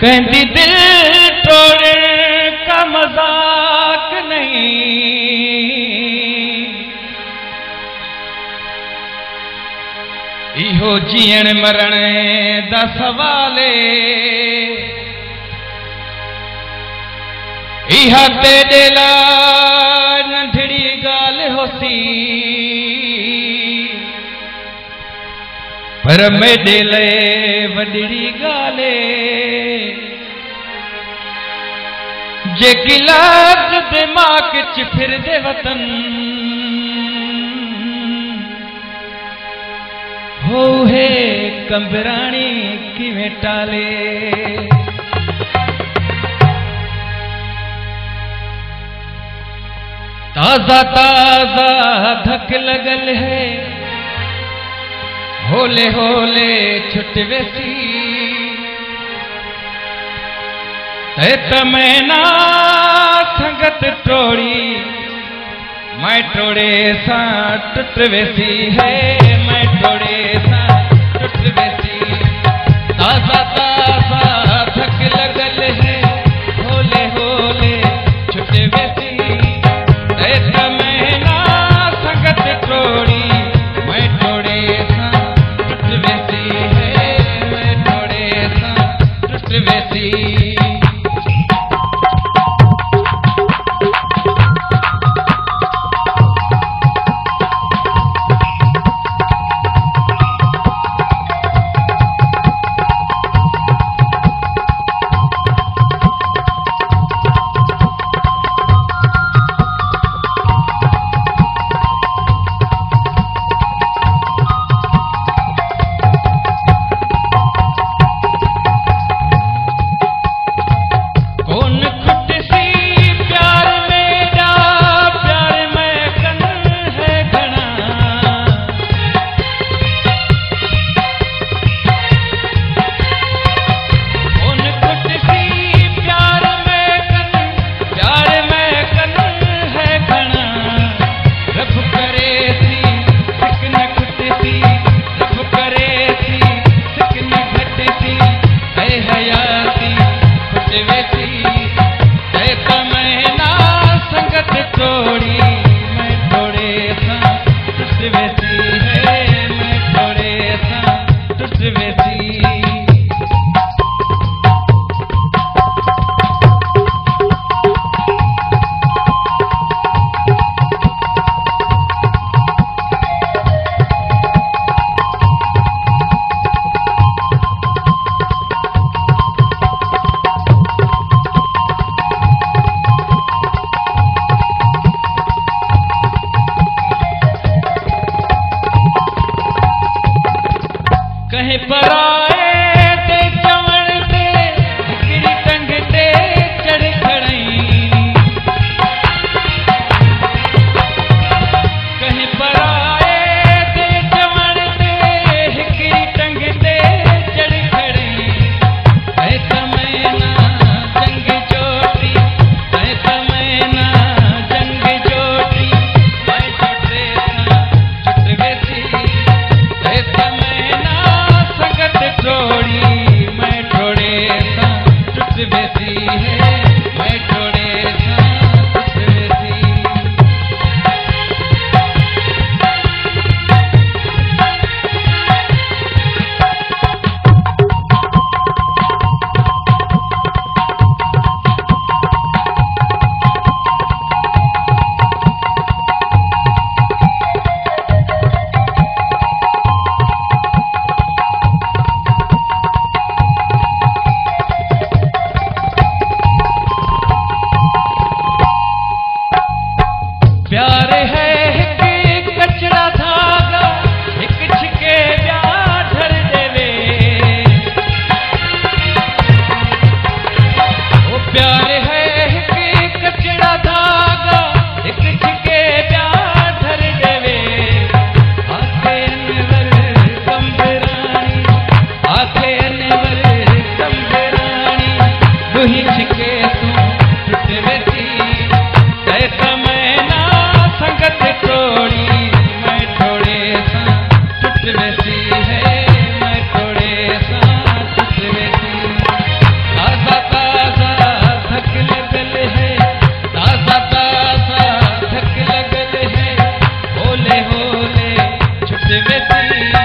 कहती दिल तोड़ने का मजाक नहीं, इहो जीअण मरण दा सवाले, इहा तेरे लाइ नंढड़ी ॻाल्हि होसी, पर मेरे लाइ वॾड़ी ॻाल्हि जेकी लाज दिमाग़ च फिरदे वतन हो है कंबराणी किवें टाले। ताजा ताजा धक लगल है, होले होले छुट वेसी, तमैना संगत टोड़ी मैं टोड़े सा टुट वेसी है, मैं टोड़े सा टुट वेसी। ताजा ताजा धक लगल है, होले होले छुट वेसी, तमैना संगत टोड़ी मैं टोड़े सा टुट वेसी है, मैं टोड़े सा टुट वेसी। वेसी